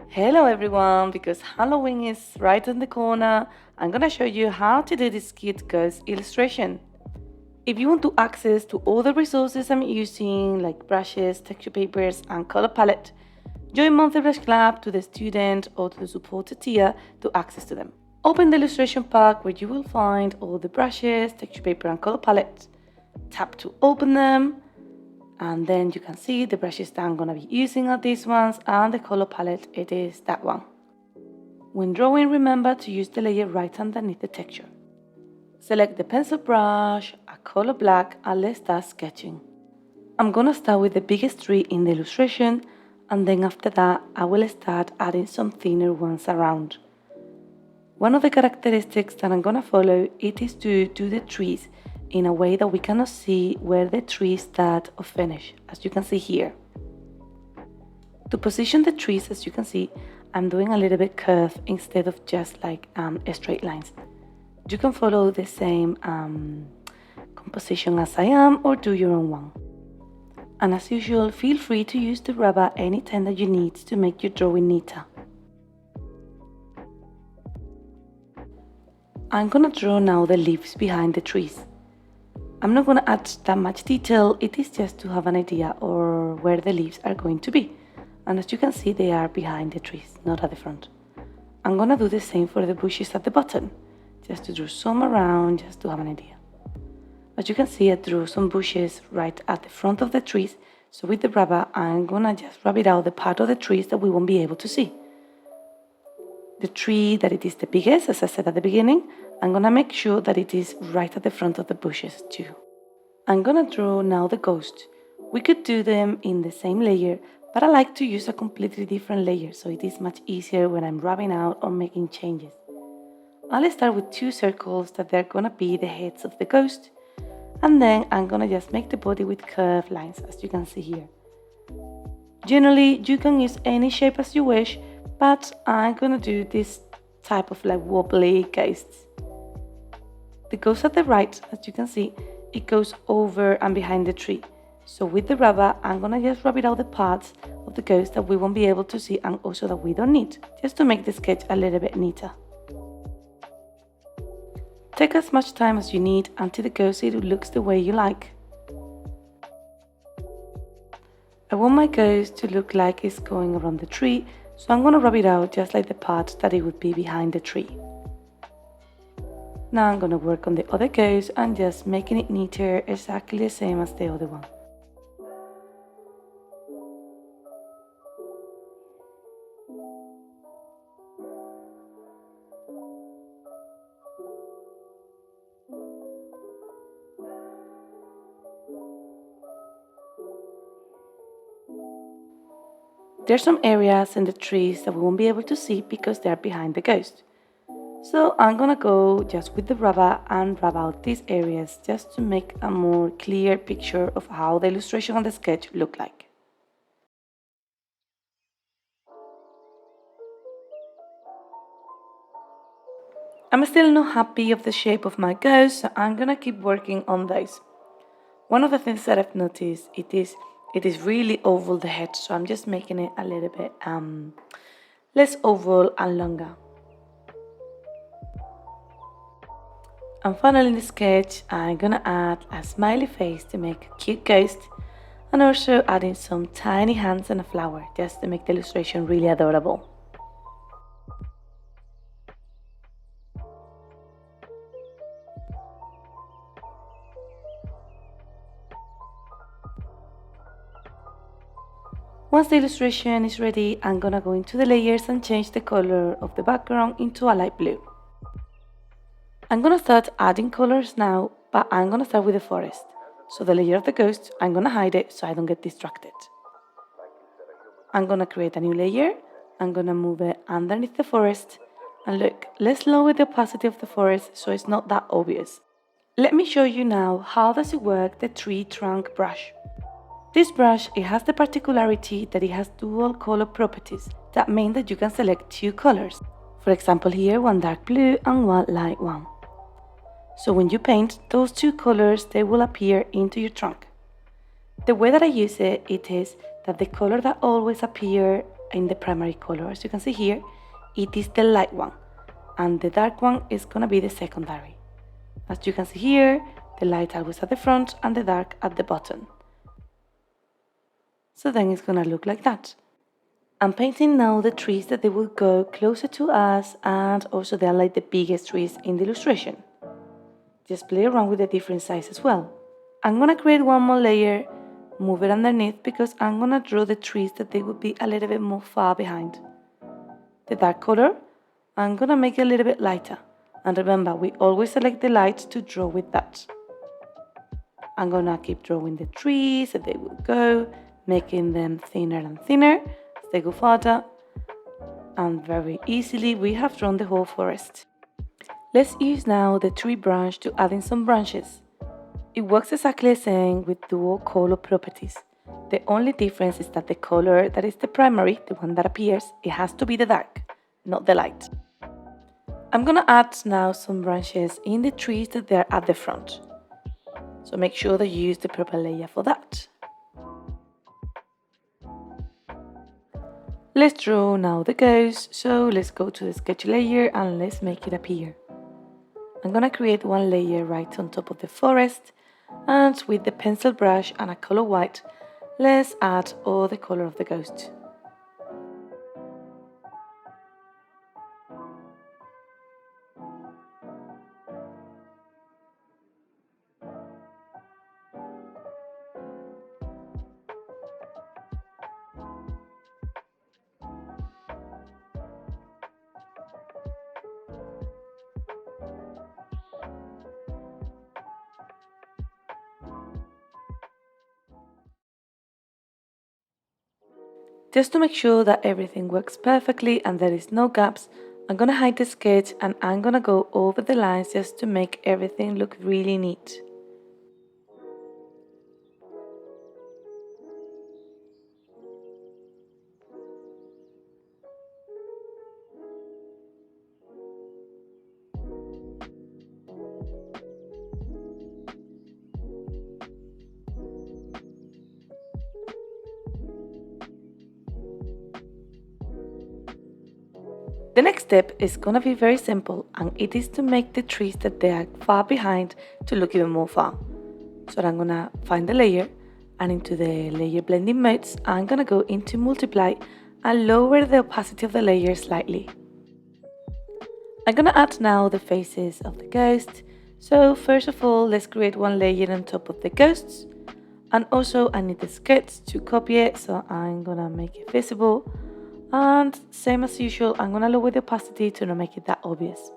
Hello everyone, because Halloween is right in the corner, I'm gonna show you how to do this cute ghost illustration. If you want to access to all the resources I'm using, like brushes, texture papers, and color palette, join Monthly Brush Club to the student or to the supported tier to access to them. Open the illustration pack where you will find all the brushes, texture paper, and color palette. Tap to open them, and then you can see the brushes that I'm gonna be using are these ones, and the color palette, it is that one. When drawing, remember to use the layer right underneath the texture. Select the pencil brush, a color black, and let's start sketching. I'm gonna start with the biggest tree in the illustration, and then after that I will start adding some thinner ones around. One of the characteristics that I'm gonna follow, it is to do the trees in a way that we cannot see where the trees start or finish, as you can see here. To position the trees, as you can see, I'm doing a little bit curved instead of just like straight lines. You can follow the same composition as I am, or do your own one. And as usual, feel free to use the rubber anytime that you need to make your drawing neater. I'm gonna draw now the leaves behind the trees. I'm not gonna add that much detail, it is just to have an idea or where the leaves are going to be. And as you can see, they are behind the trees, not at the front. I'm gonna do the same for the bushes at the bottom, just to draw some around, just to have an idea. As you can see, I drew some bushes right at the front of the trees, so with the rubber, I'm gonna just rub it out the part of the trees that we won't be able to see. The tree that it is the biggest, as I said at the beginning, I'm gonna make sure that it is right at the front of the bushes too. I'm gonna draw now the ghost. We could do them in the same layer, but I like to use a completely different layer, so it is much easier when I'm rubbing out or making changes. I'll start with 2 circles that they're gonna be the heads of the ghost, and then I'm gonna just make the body with curved lines, as you can see here. Generally, you can use any shape as you wish, but I'm gonna do this type of like wobbly ghosts. The ghost at the right, as you can see, it goes over and behind the tree. So with the rubber, I'm gonna just rub it out the parts of the ghost that we won't be able to see and also that we don't need, just to make the sketch a little bit neater. Take as much time as you need until the ghost looks the way you like. I want my ghost to look like it's going around the tree, so I'm gonna rub it out just like the part that it would be behind the tree. Now I'm gonna work on the other ghost and just making it neater, exactly the same as the other one. There's some areas in the trees that we won't be able to see because they're behind the ghost. So I'm gonna go just with the rubber and rub out these areas just to make a more clear picture of how the illustration on the sketch look like. I'm still not happy of the shape of my ghost, so I'm gonna keep working on those. One of the things that I've noticed, it is really oval the head, so I'm just making it a little bit less oval and longer. And finally in the sketch, I'm gonna add a smiley face to make a cute ghost, and also adding some tiny hands and a flower just to make the illustration really adorable. Once the illustration is ready, I'm gonna go into the layers and change the color of the background into a light blue. I'm gonna start adding colors now, but I'm gonna start with the forest. So the layer of the ghost, I'm gonna hide it so I don't get distracted. I'm gonna create a new layer, I'm gonna move it underneath the forest, and look, let's lower the opacity of the forest so it's not that obvious. Let me show you now how does it work the tree trunk brush. This brush, it has the particularity that it has dual color properties. That means that you can select 2 colors. For example here, one dark blue and one light one. So when you paint those 2 colors, they will appear into your trunk. The way that I use it is that the color that always appears in the primary color, as you can see here, it is the light one, and the dark one is gonna be the secondary. As you can see here, the light always at the front and the dark at the bottom. So then it's gonna look like that. I'm painting now the trees that they will go closer to us, and also they are like the biggest trees in the illustration. Just play around with the different size as well. I'm gonna create one more layer, move it underneath, because I'm gonna draw the trees that they will be a little bit more far behind. The dark color, I'm gonna make it a little bit lighter. And remember, we always select the light to draw with that. I'm gonna keep drawing the trees that they will go, making them thinner and thinner as they go farther. And very easily we have drawn the whole forest. Let's use now the tree branch to add in some branches. It works exactly the same with dual color properties. The only difference is that the color that is the primary, the one that appears, it has to be the dark, not the light. I'm gonna add now some branches in the trees that they are at the front. So make sure that you use the proper layer for that. Let's draw now the ghost, so let's go to the sketch layer and let's make it appear. I'm gonna create one layer right on top of the forest, and with the pencil brush and a color white, let's add all the color of the ghost. Just to make sure that everything works perfectly and there is no gaps, I'm gonna hide the sketch and I'm gonna go over the lines just to make everything look really neat. The next step is gonna be very simple, and it is to make the trees that they are far behind to look even more far. So I'm gonna find the layer, and into the layer blending modes, I'm gonna go into multiply and lower the opacity of the layer slightly. I'm gonna add now the faces of the ghosts. So first of all, let's create one layer on top of the ghosts. And also I need the sketch to copy it, so I'm gonna make it visible. And same as usual, I'm gonna lower the opacity to not make it that obvious.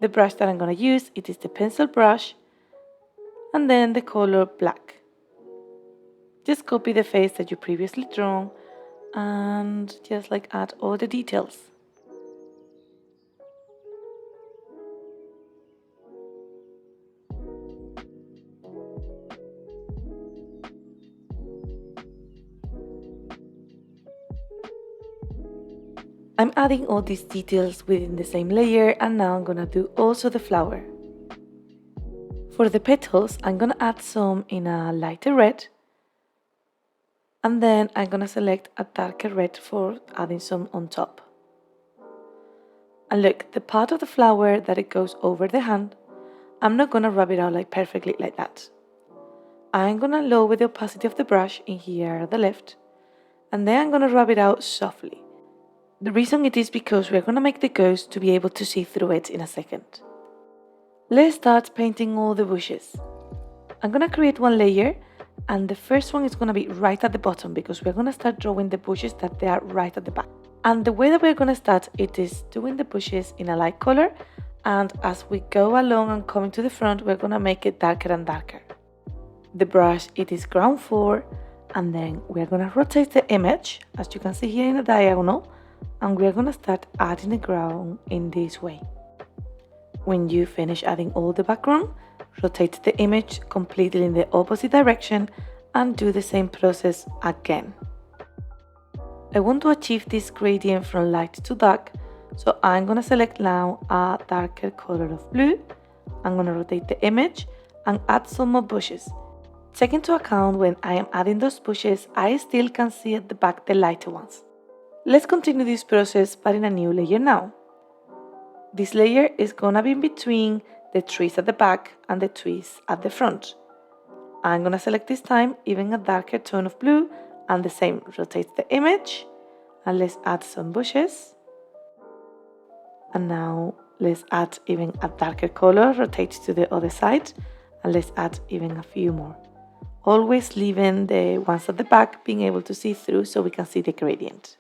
The brush that I'm gonna use, it is the pencil brush, and then the color black. Just copy the face that you previously drawn and just like add all the details. I'm adding all these details within the same layer, and now I'm gonna do also the flower. For the petals, I'm gonna add some in a lighter red, and then I'm gonna select a darker red for adding some on top. And look, the part of the flower that it goes over the hand, I'm not gonna rub it out like perfectly like that. I'm gonna lower the opacity of the brush in here at the left, and then I'm gonna rub it out softly. The reason it is because we're gonna make the ghost to be able to see through it in a second. Let's start painting all the bushes. I'm gonna create one layer, and the first one is gonna be right at the bottom because we're gonna start drawing the bushes that they are right at the back. And the way that we're gonna start it is doing the bushes in a light color, and as we go along and coming to the front, we're gonna make it darker and darker. The brush, it is ground 4, and then we're gonna rotate the image, as you can see here in the diagonal, and we're gonna start adding the ground in this way. When you finish adding all the background, rotate the image completely in the opposite direction and do the same process again. I want to achieve this gradient from light to dark, so I'm gonna select now a darker color of blue. I'm gonna rotate the image and add some more bushes. Take into account when I am adding those bushes, I still can see at the back the lighter ones. Let's continue this process but in a new layer now. This layer is gonna be in between the trees at the back and the trees at the front. I'm gonna select this time even a darker tone of blue and the same, rotate the image and let's add some bushes. And now let's add even a darker color, rotate to the other side and let's add even a few more. Always leaving the ones at the back being able to see through so we can see the gradient.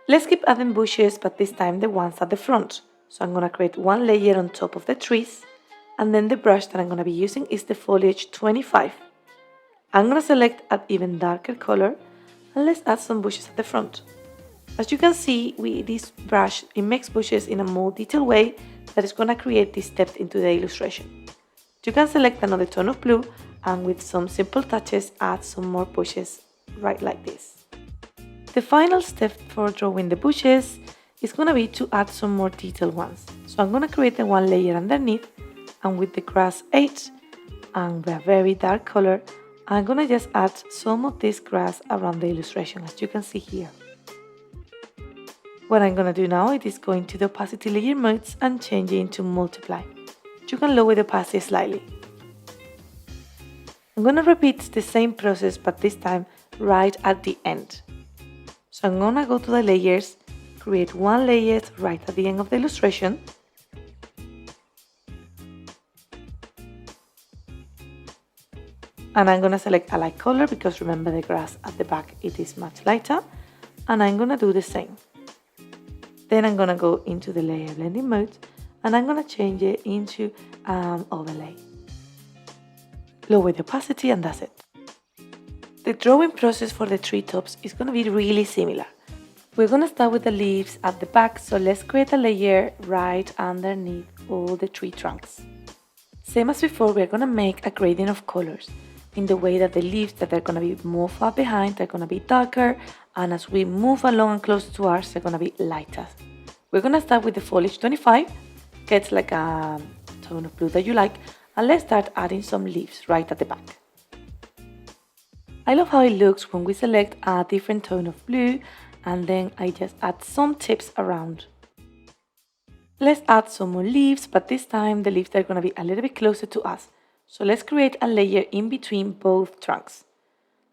Let's keep adding bushes, but this time the ones at the front. So I'm gonna create one layer on top of the trees and then the brush that I'm gonna be using is the foliage 25. I'm gonna select an even darker color and let's add some bushes at the front. As you can see, with this brush, it makes bushes in a more detailed way that is gonna create this depth into the illustration. You can select another tone of blue and with some simple touches add some more bushes right like this. The final step for drawing the bushes is going to be to add some more detailed ones. So I'm going to create the one layer underneath and with the grass 8 and a very dark color, I'm going to just add some of this grass around the illustration as you can see here. What I'm going to do now is go into the opacity layer modes and change it into multiply. You can lower the opacity slightly. I'm going to repeat the same process but this time right at the end. So I'm going to go to the layers, create one layer right at the end of the illustration. And I'm going to select a light color because remember the grass at the back, it is much lighter. And I'm going to do the same. Then I'm going to go into the layer blending mode and I'm going to change it into overlay. Lower the opacity and that's it. The drawing process for the treetops is going to be really similar. We're going to start with the leaves at the back, so let's create a layer right underneath all the tree trunks. Same as before, we're going to make a gradient of colors in the way that the leaves that are going to be more far behind are going to be darker, and as we move along and close to ours, they're going to be lighter. We're going to start with the foliage 25, get like a tone of blue that you like, and let's start adding some leaves right at the back. I love how it looks when we select a different tone of blue and then I just add some tips around. Let's add some more leaves, but this time the leaves are going to be a little bit closer to us. So let's create a layer in between both trunks.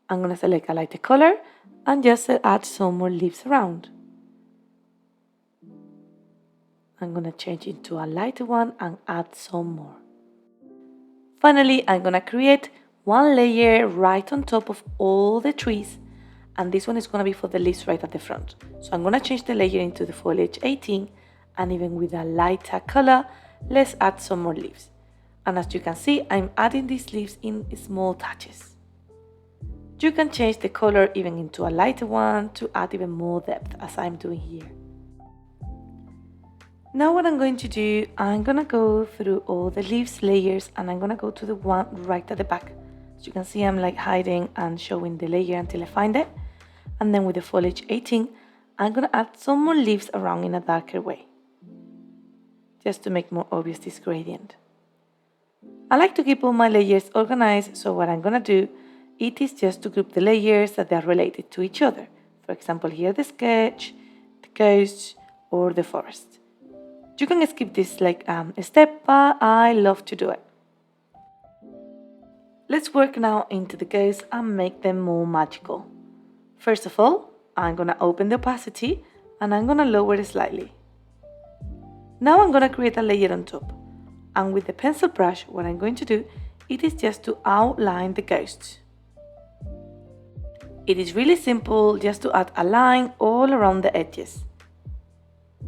I'm going to select a lighter color and just add some more leaves around. I'm going to change it to a lighter one and add some more. Finally, I'm going to create one layer right on top of all the trees, and this one is going to be for the leaves right at the front. So I'm going to change the layer into the foliage 18, and even with a lighter color, let's add some more leaves. And as you can see, I'm adding these leaves in small touches. You can change the color even into a lighter one to add even more depth as I'm doing here. Now what I'm going to do, I'm going to go through all the leaves layers and I'm going to go to the one right at the back. As you can see, I'm like hiding and showing the layer until I find it. And then with the foliage 18, I'm going to add some more leaves around in a darker way, just to make more obvious this gradient. I like to keep all my layers organized, so what I'm going to do, it is just to group the layers that they are related to each other. For example, here the sketch, the ghost, or the forest. You can skip this like a step, but I love to do it. Let's work now into the ghosts and make them more magical. First of all, I'm going to open the opacity and I'm going to lower it slightly. Now I'm going to create a layer on top. And with the pencil brush, what I'm going to do, it is just to outline the ghosts. It is really simple, just to add a line all around the edges.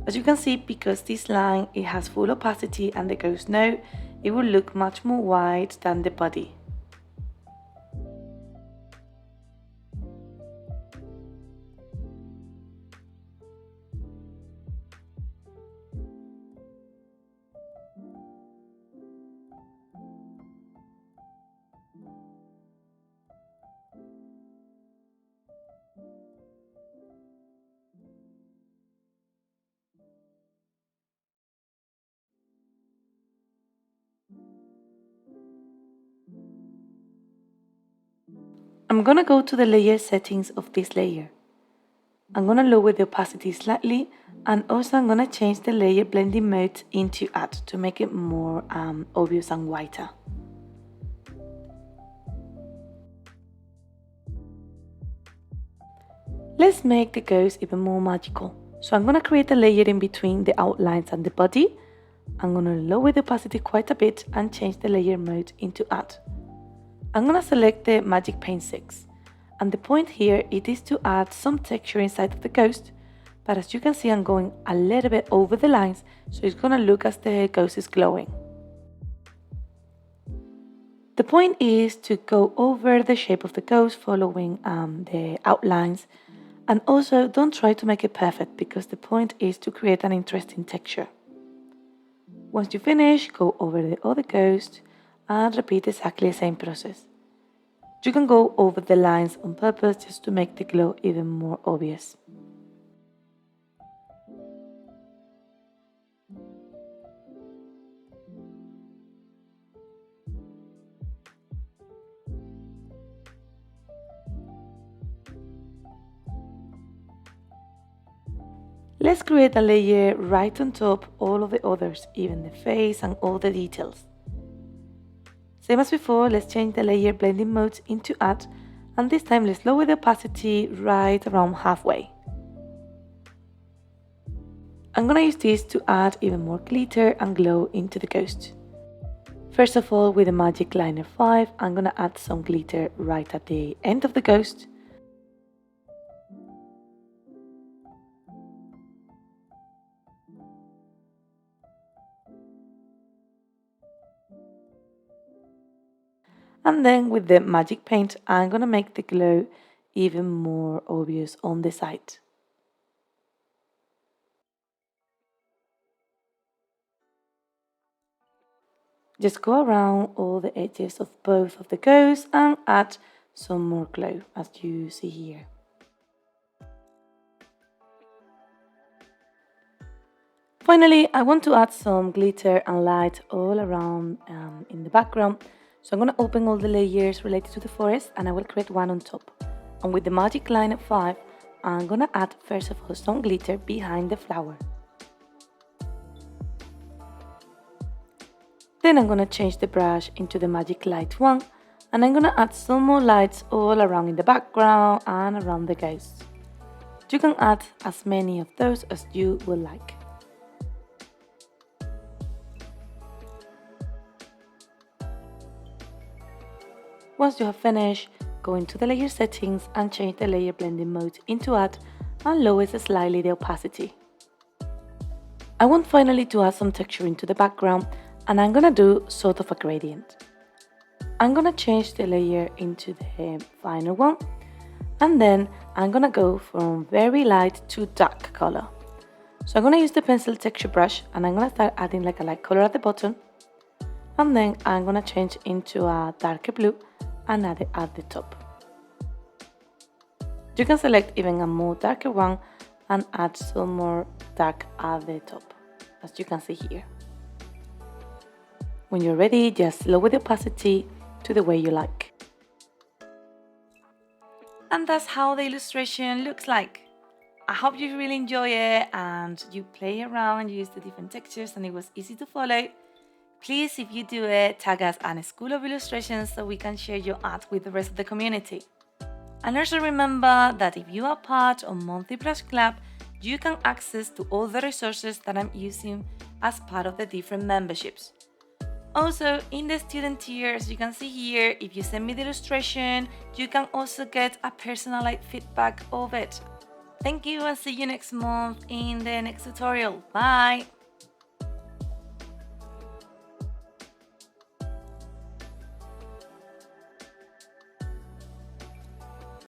As you can see, because this line, it has full opacity and the ghost now, it will look much more wide than the body. I'm gonna go to the layer settings of this layer. I'm gonna lower the opacity slightly, and also I'm gonna change the layer blending mode into add to make it more obvious and whiter. Let's make the ghost even more magical. So I'm gonna create a layer in between the outlines and the body. I'm gonna lower the opacity quite a bit and change the layer mode into add. I'm gonna select the Magic Paint 6. And the point here, it is to add some texture inside of the ghost, but as you can see I'm going a little bit over the lines, so it's gonna look as the ghost is glowing. The point is to go over the shape of the ghost following the outlines, and also don't try to make it perfect because the point is to create an interesting texture. Once you finish, go over the other ghost and repeat exactly the same process. You can go over the lines on purpose just to make the glow even more obvious. Let's create a layer right on top all of the others, even the face and all the details. Same as before, let's change the layer blending mode into add, and this time let's lower the opacity right around halfway. I'm gonna use this to add even more glitter and glow into the ghost. First of all, with the Magic Liner 5, I'm gonna add some glitter right at the end of the ghost. And then with the Magic Paint, I'm gonna make the glow even more obvious on the side. Just go around all the edges of both of the ghosts and add some more glow, as you see here. Finally, I want to add some glitter and light all around in the background. So I'm going to open all the layers related to the forest and I will create one on top. And with the Magic Line at 5, I'm going to add first of all some glitter behind the flower. Then I'm going to change the brush into the Magic Light 1 and I'm going to add some more lights all around in the background and around the ghost. You can add as many of those as you would like. Once you have finished, go into the layer settings and change the layer blending mode into add and lower slightly the opacity. I want finally to add some texture into the background and I'm gonna do sort of a gradient. I'm gonna change the layer into the final one and then I'm gonna go from very light to dark color. So I'm gonna use the pencil texture brush and I'm gonna start adding like a light color at the bottom and then I'm gonna change into a darker blue and add it at the top. You can select even a more darker one and add some more dark at the top, as you can see here. When you're ready, just lower the opacity to the way you like. And that's how the illustration looks like. I hope you really enjoy it and you play around and use the different textures and it was easy to follow. Please, if you do it, tag us at School of Illustrations so we can share your art with the rest of the community. And also remember that if you are part of Monthly Brush Club, you can access to all the resources that I'm using as part of the different memberships. Also, in the student tier, as you can see here, if you send me the illustration, you can also get a personalized feedback of it. Thank you and see you next month in the next tutorial. Bye!